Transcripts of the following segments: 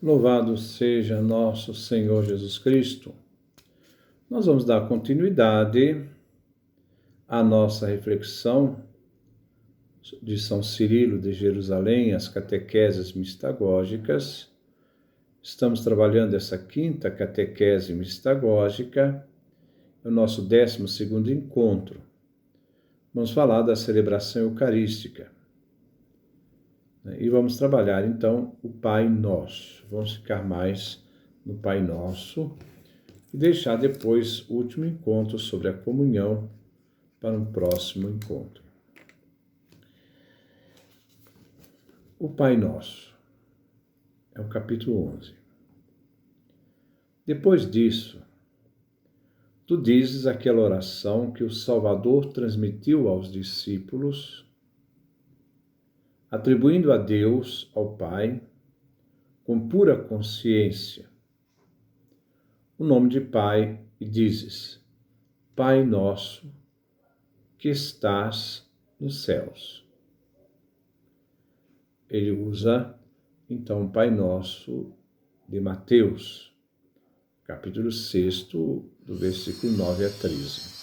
Louvado seja nosso Senhor Jesus Cristo. Nós vamos dar continuidade à nossa reflexão de São Cirilo de Jerusalém, as catequeses mistagógicas. Estamos trabalhando essa quinta catequese mistagógica, o nosso 12º encontro. Vamos falar da celebração eucarística. E vamos trabalhar, então, o Pai Nosso. Vamos ficar mais no Pai Nosso e deixar depois o último encontro sobre a comunhão para um próximo encontro. O Pai Nosso é o capítulo 11. Depois disso, tu dizes aquela oração que o Salvador transmitiu aos discípulos, atribuindo a Deus, ao Pai, com pura consciência, o nome de Pai, e dizes: Pai nosso, que estás nos céus. Ele usa, então, o Pai Nosso de Mateus, capítulo 6, do versículo 9 a 13.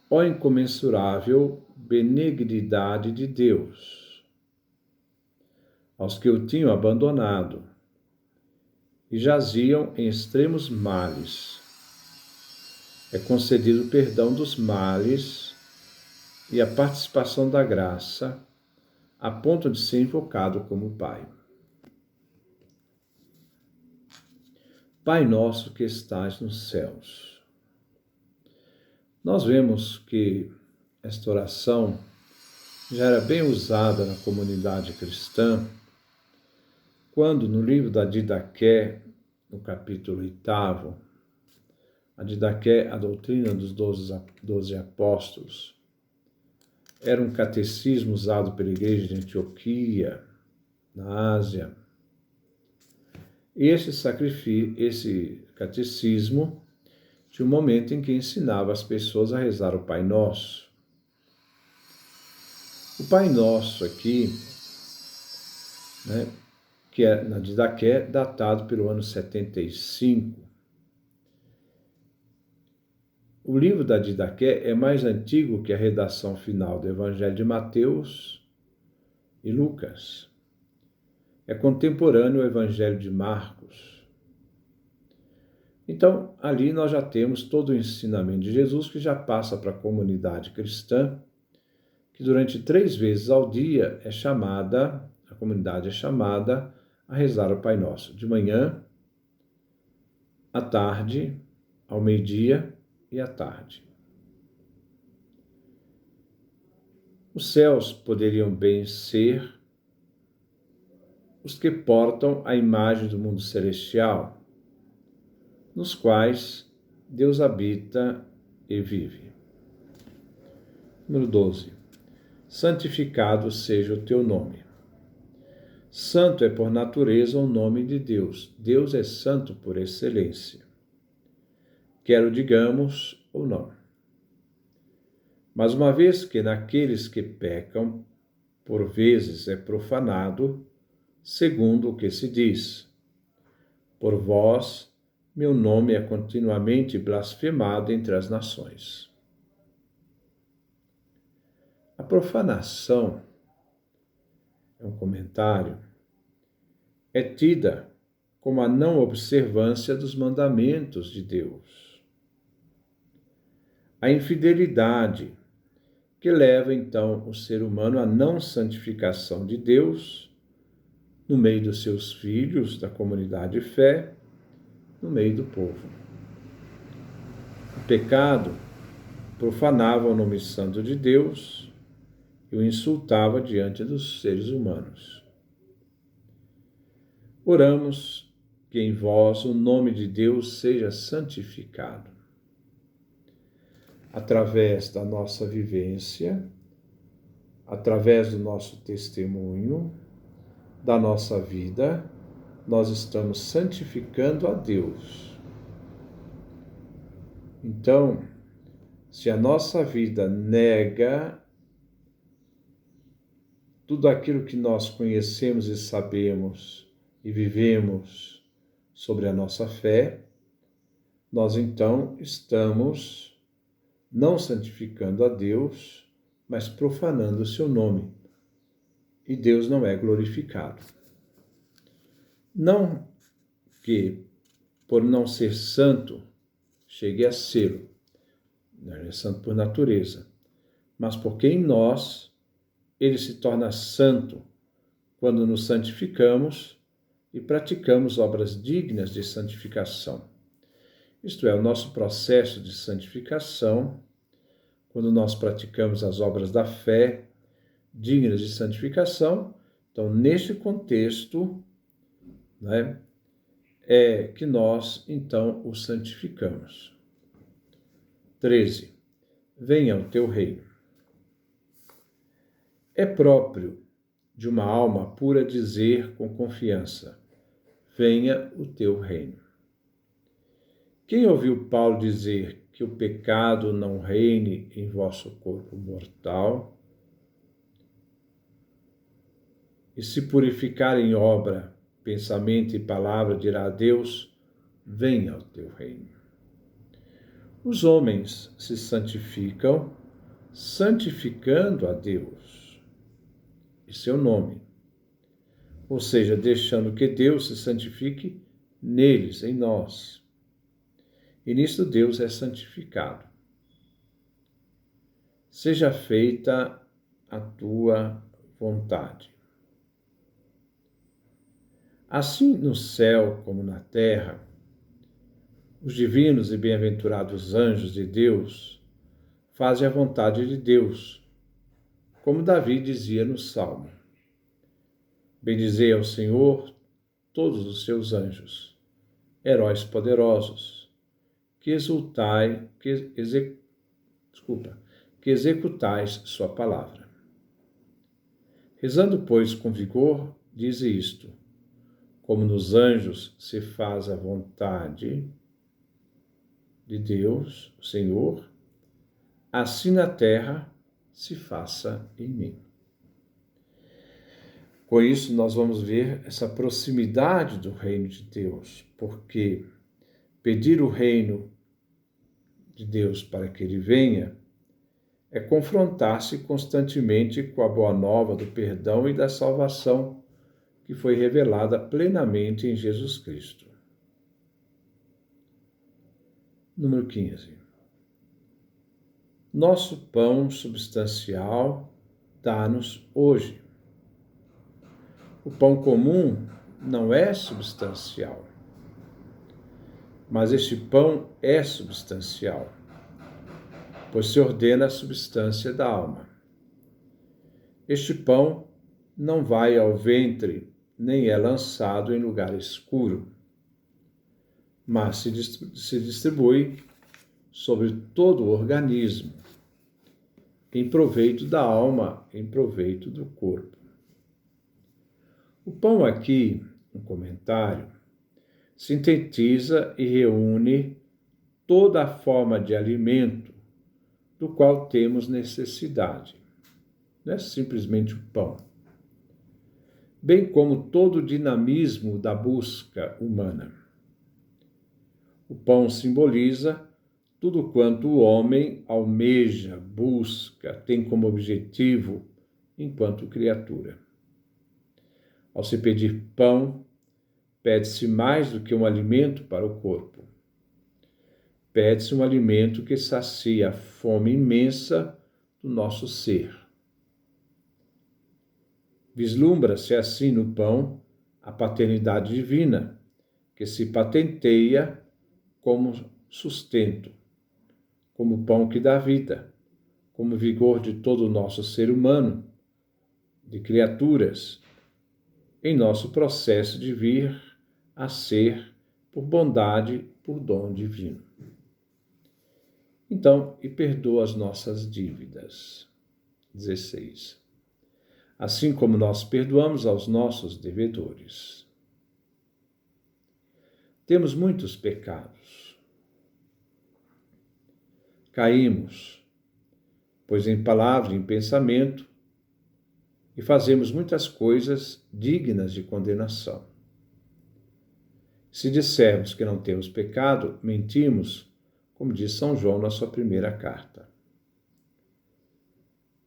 Ó incomensurável benignidade de Deus, aos que o tinham abandonado e jaziam em extremos males, é concedido o perdão dos males e a participação da graça, a ponto de ser invocado como Pai. Pai nosso que estás nos céus. Nós vemos que esta oração já era bem usada na comunidade cristã, quando no livro da Didaqué, no capítulo 8, a Didaqué, a doutrina dos 12 apóstolos, era um catecismo usado pela igreja de Antioquia, na Ásia. E esse catecismo tinha um momento em que ensinava as pessoas a rezar o Pai Nosso. O Pai Nosso aqui, que é na Didaqué, datado pelo ano 75. O livro da Didaqué é mais antigo que a redação final do Evangelho de Mateus e Lucas. É contemporâneo ao Evangelho de Marcos. Então, ali nós já temos todo o ensinamento de Jesus que já passa para a comunidade cristã, que durante 3 vezes ao dia a comunidade é chamada a rezar o Pai Nosso, de manhã, à tarde, ao meio-dia e à tarde. Os céus poderiam bem ser os que portam a imagem do mundo celestial, nos quais Deus habita e vive. Número 12. Santificado seja o teu nome. Santo é por natureza o nome de Deus. Deus é santo por excelência. Quer o digamos ou não. Mas uma vez que naqueles que pecam, por vezes é profanado, segundo o que se diz: por vós, meu nome é continuamente blasfemado entre as nações. A profanação, é um comentário, é tida como a não observância dos mandamentos de Deus. A infidelidade, que leva então o ser humano à não santificação de Deus, no meio dos seus filhos, da comunidade de fé, no meio do povo. O pecado profanava o nome santo de Deus e o insultava diante dos seres humanos. Oramos que em vós o nome de Deus seja santificado. Através da nossa vivência, através do nosso testemunho, da nossa vida, nós estamos santificando a Deus. Então, se a nossa vida nega tudo aquilo que nós conhecemos e sabemos e vivemos sobre a nossa fé, nós então estamos não santificando a Deus, mas profanando o seu nome. E Deus não é glorificado. Não que, por não ser santo, chegue a ser, ele é santo por natureza, mas porque em nós ele se torna santo quando nos santificamos e praticamos obras dignas de santificação. Isto é, o nosso processo de santificação, quando nós praticamos as obras da fé dignas de santificação. Então, neste contexto, né, é que nós, então, o santificamos. 13. Venha o teu reino. É próprio de uma alma pura dizer com confiança: venha o teu reino. Quem ouviu Paulo dizer que o pecado não reine em vosso corpo mortal, e se purificar em obra, pensamento e palavra, dirá a Deus: venha o teu reino. Os homens se santificam, santificando a Deus e seu nome, ou seja, deixando que Deus se santifique neles, em nós. E nisto Deus é santificado. Seja feita a tua vontade. Assim no céu como na terra, os divinos e bem-aventurados anjos de Deus fazem a vontade de Deus, como Davi dizia no Salmo: bendizei ao Senhor todos os seus anjos, heróis poderosos, que executais sua palavra. Rezando, pois, com vigor, dize isto: como nos anjos se faz a vontade de Deus, o Senhor, assim na terra se faça em mim. Com isso, nós vamos ver essa proximidade do reino de Deus, porque pedir o reino de Deus para que ele venha é confrontar-se constantemente com a boa nova do perdão e da salvação que foi revelada plenamente em Jesus Cristo. Número 15. Nosso pão substancial dá-nos hoje. O pão comum não é substancial, mas este pão é substancial, pois se ordena a substância da alma. Este pão não vai ao ventre, nem é lançado em lugar escuro, mas se distribui sobre todo o organismo, em proveito da alma, em proveito do corpo. O pão aqui, um comentário, sintetiza e reúne toda a forma de alimento do qual temos necessidade. Não é simplesmente o pão. Bem como todo o dinamismo da busca humana. O pão simboliza tudo quanto o homem almeja, busca, tem como objetivo enquanto criatura. Ao se pedir pão, pede-se mais do que um alimento para o corpo. Pede-se um alimento que sacia a fome imensa do nosso ser. Vislumbra-se assim no pão a paternidade divina, que se patenteia como sustento, como pão que dá vida, como vigor de todo o nosso ser humano, de criaturas, em nosso processo de vir a ser por bondade, por dom divino. Então, e perdoa as nossas dívidas. 16. Assim como nós perdoamos aos nossos devedores. Temos muitos pecados. Caímos, pois em palavra e em pensamento e fazemos muitas coisas dignas de condenação. Se dissermos que não temos pecado, mentimos, como diz São João na sua primeira carta.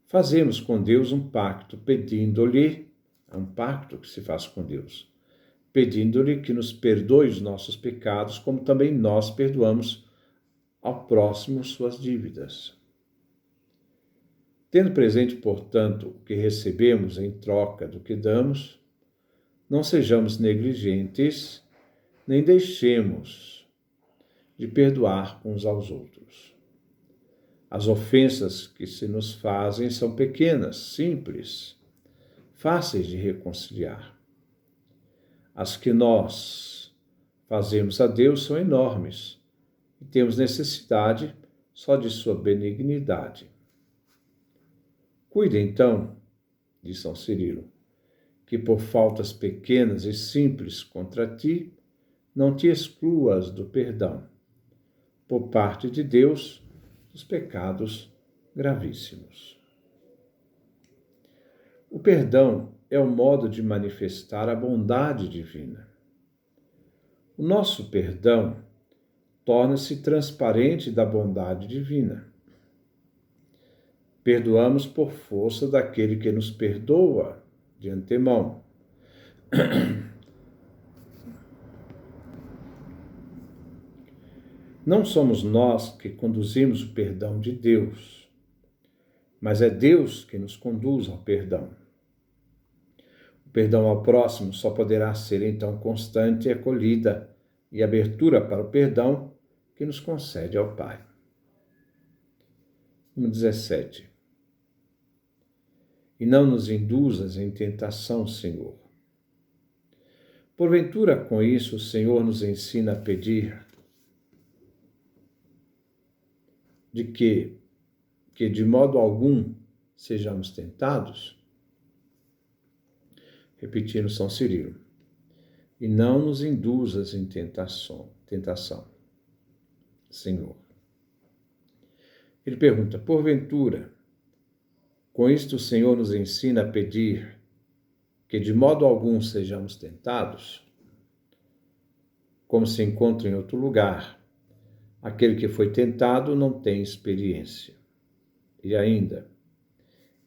Fazemos com Deus um pacto, pedindo-lhe, é um pacto que se faz com Deus, pedindo-lhe que nos perdoe os nossos pecados, como também nós perdoamos ao próximo suas dívidas. Tendo presente, portanto, o que recebemos em troca do que damos, não sejamos negligentes, nem deixemos de perdoar uns aos outros. As ofensas que se nos fazem são pequenas, simples, fáceis de reconciliar. As que nós fazemos a Deus são enormes e temos necessidade só de sua benignidade. Cuide, então, diz São Cirilo, que por faltas pequenas e simples contra ti, não te excluas do perdão, por parte de Deus, dos pecados gravíssimos. O perdão é o modo de manifestar a bondade divina. O nosso perdão torna-se transparente da bondade divina. Perdoamos por força daquele que nos perdoa de antemão. Não somos nós que conduzimos o perdão de Deus, mas é Deus que nos conduz ao perdão. O perdão ao próximo só poderá ser então constante acolhida e abertura para o perdão que nos concede ao Pai. 17. E não nos induzas em tentação, Senhor. Porventura, com isso, o Senhor nos ensina a pedir de que de modo algum sejamos tentados? Repetindo São Cirilo. E não nos induzas em tentação, Senhor. Ele pergunta, porventura, com isto o Senhor nos ensina a pedir que de modo algum sejamos tentados? Como se encontra em outro lugar, aquele que foi tentado não tem experiência. E ainda,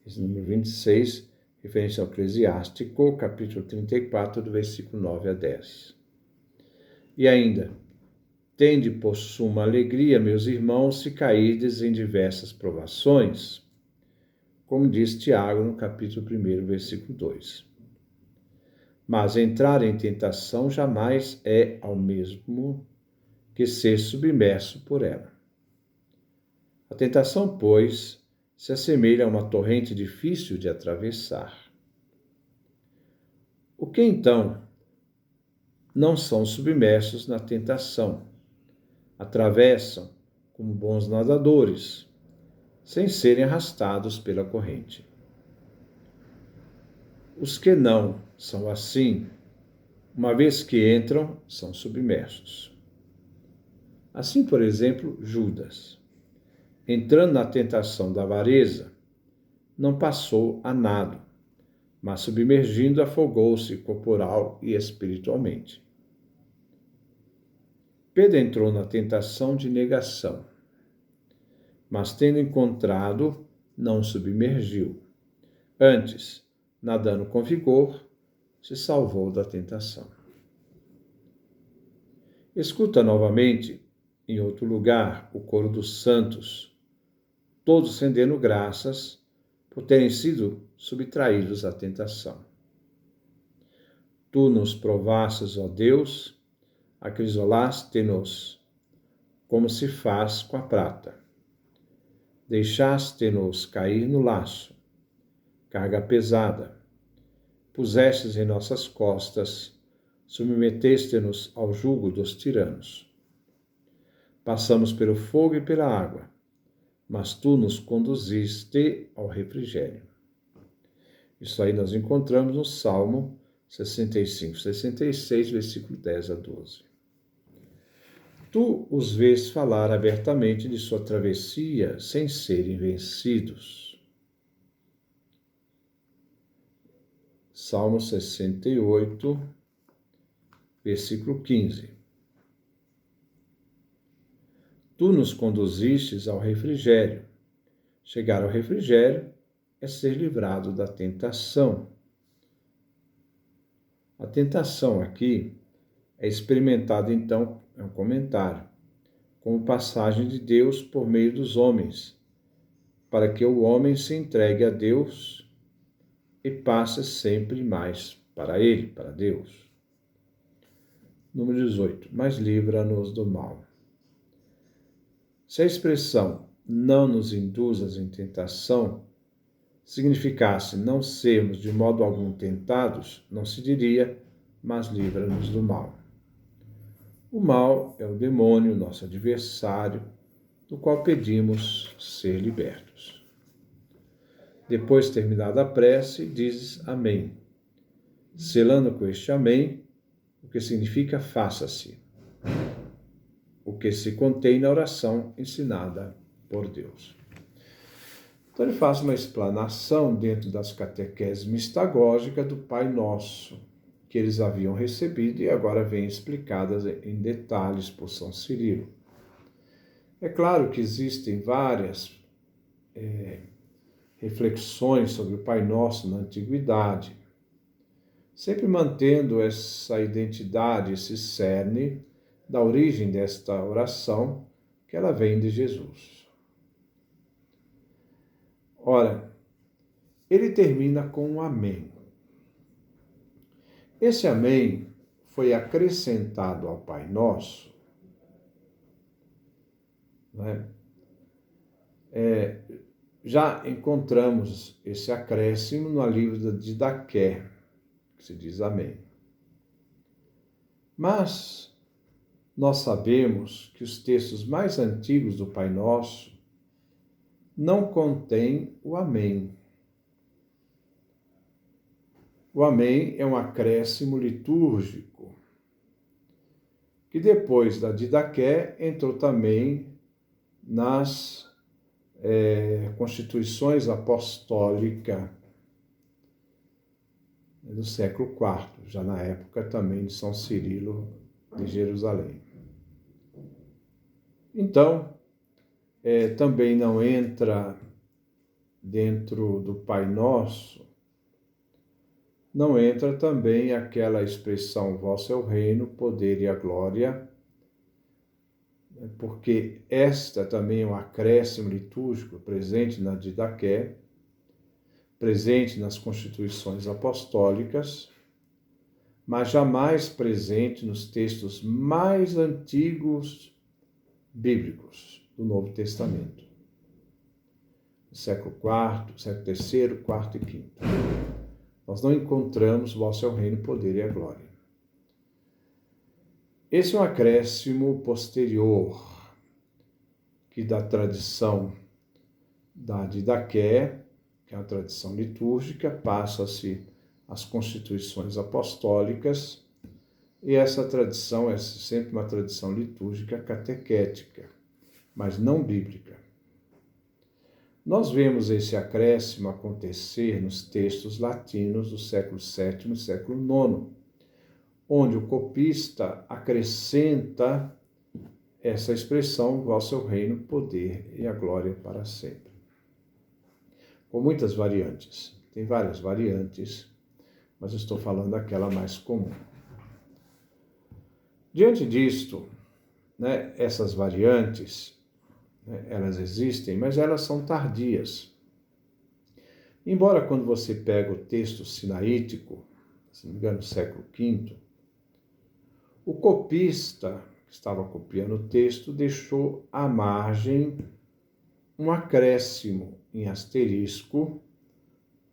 esse número 26, referência ao Eclesiástico, capítulo 34, do versículo 9 a 10. E ainda, tende por suma alegria, meus irmãos, se cairdes em diversas provações, como diz Tiago no capítulo 1, versículo 2. Mas entrar em tentação jamais é ao mesmo que ser submerso por ela. A tentação, pois, se assemelha a uma torrente difícil de atravessar. O que, então, não são submersos na tentação? Atravessam como bons nadadores, sem serem arrastados pela corrente. Os que não são assim, uma vez que entram, são submersos. Assim, por exemplo, Judas, entrando na tentação da avareza, não passou a nado, mas submergindo afogou-se corporal e espiritualmente. Pedro entrou na tentação de negação, mas tendo encontrado, não submergiu. Antes, nadando com vigor, se salvou da tentação. Escuta novamente, em outro lugar, o coro dos santos, todos rendendo graças por terem sido subtraídos à tentação. Tu nos provastes, ó Deus, acrisolaste-nos, como se faz com a prata. Deixaste-nos cair no laço, carga pesada. Pusestes em nossas costas, submeteste-nos ao jugo dos tiranos. Passamos pelo fogo e pela água, mas tu nos conduziste ao refrigério. Isso aí nós encontramos no Salmo 65, 66, versículo 10 a 12. Tu os vês falar abertamente de sua travessia sem serem vencidos. Salmo 68, versículo 15. Tu nos conduzistes ao refrigério. Chegar ao refrigério é ser livrado da tentação. A tentação aqui é experimentada, então, é um comentário, como passagem de Deus por meio dos homens, para que o homem se entregue a Deus e passe sempre mais para Ele, para Deus. Número 18. Mas livra-nos do mal. Se a expressão não nos induzas em tentação significasse não sermos de modo algum tentados, não se diria, mas livra-nos do mal. O mal é o demônio, nosso adversário, do qual pedimos ser libertos. Depois terminada a prece, dizes amém, selando com este amém o que significa faça-se, o que se contém na oração ensinada por Deus. Então ele faz uma explanação dentro das catequeses mistagógicas do Pai Nosso, que eles haviam recebido e agora vêm explicadas em detalhes por São Cirilo. É claro que existem várias reflexões sobre o Pai Nosso na Antiguidade, sempre mantendo essa identidade, esse cerne da origem desta oração, que ela vem de Jesus. Ora, ele termina com um amém. Esse amém foi acrescentado ao Pai Nosso, né? Já encontramos esse acréscimo no livro de Didaqué, que se diz amém. Mas nós sabemos que os textos mais antigos do Pai Nosso não contêm o amém. O amém é um acréscimo litúrgico, que depois da Didaqué entrou também nas constituições apostólicas do século IV, já na época também de São Cirilo de Jerusalém. Então, também não entra dentro do Pai Nosso, não entra também aquela expressão vosso é o reino, o poder e a glória, porque esta também é um acréscimo litúrgico presente na Didaqué, presente nas constituições apostólicas, mas jamais presente nos textos mais antigos bíblicos do Novo Testamento. Século IV, século III, IV e V. Nós não encontramos vosso é o reino, o poder e a glória. Esse é um acréscimo posterior, que da tradição da Didaqué, que é a tradição litúrgica, passa-se às constituições apostólicas, e essa tradição é sempre uma tradição litúrgica catequética, mas não bíblica. Nós vemos esse acréscimo acontecer nos textos latinos do século VII e século IX, onde o copista acrescenta essa expressão, vosso é o reino, o poder e a glória para sempre. Com muitas variantes. Tem várias variantes, mas eu estou falando daquela mais comum. Diante disto, essas variantes, elas existem, mas elas são tardias. Embora quando você pega o texto sinaítico, se não me engano, século V, o copista, que estava copiando o texto, deixou à margem um acréscimo em asterisco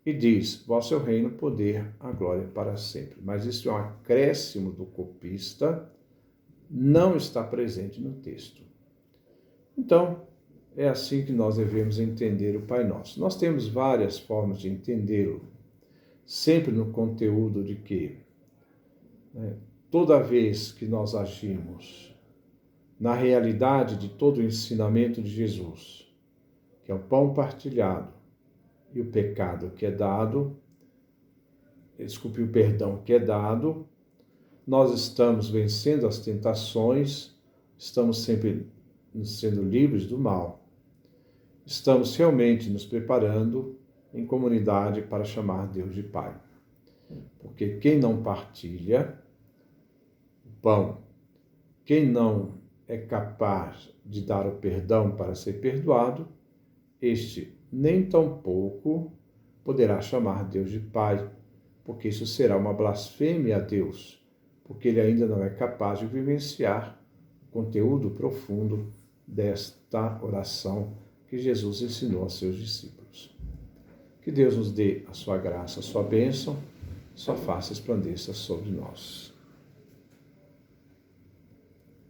e diz, vosso é o reino, o poder, a glória para sempre. Mas isso é um acréscimo do copista, não está presente no texto. Então, é assim que nós devemos entender o Pai Nosso. Nós temos várias formas de entendê-lo, sempre no conteúdo de que toda vez que nós agimos na realidade de todo o ensinamento de Jesus, que é o pão partilhado e o pecado que é dado, desculpe, o perdão que é dado, nós estamos vencendo as tentações, estamos sempre sendo livres do mal. Estamos realmente nos preparando em comunidade para chamar Deus de Pai. Porque quem não partilha o pão, quem não é capaz de dar o perdão para ser perdoado, este nem tampouco poderá chamar Deus de Pai, porque isso será uma blasfêmia a Deus, porque ele ainda não é capaz de vivenciar o conteúdo profundo desta oração que Jesus ensinou a seus discípulos. Que Deus nos dê a sua graça, a sua bênção, sua face resplandeça sobre nós.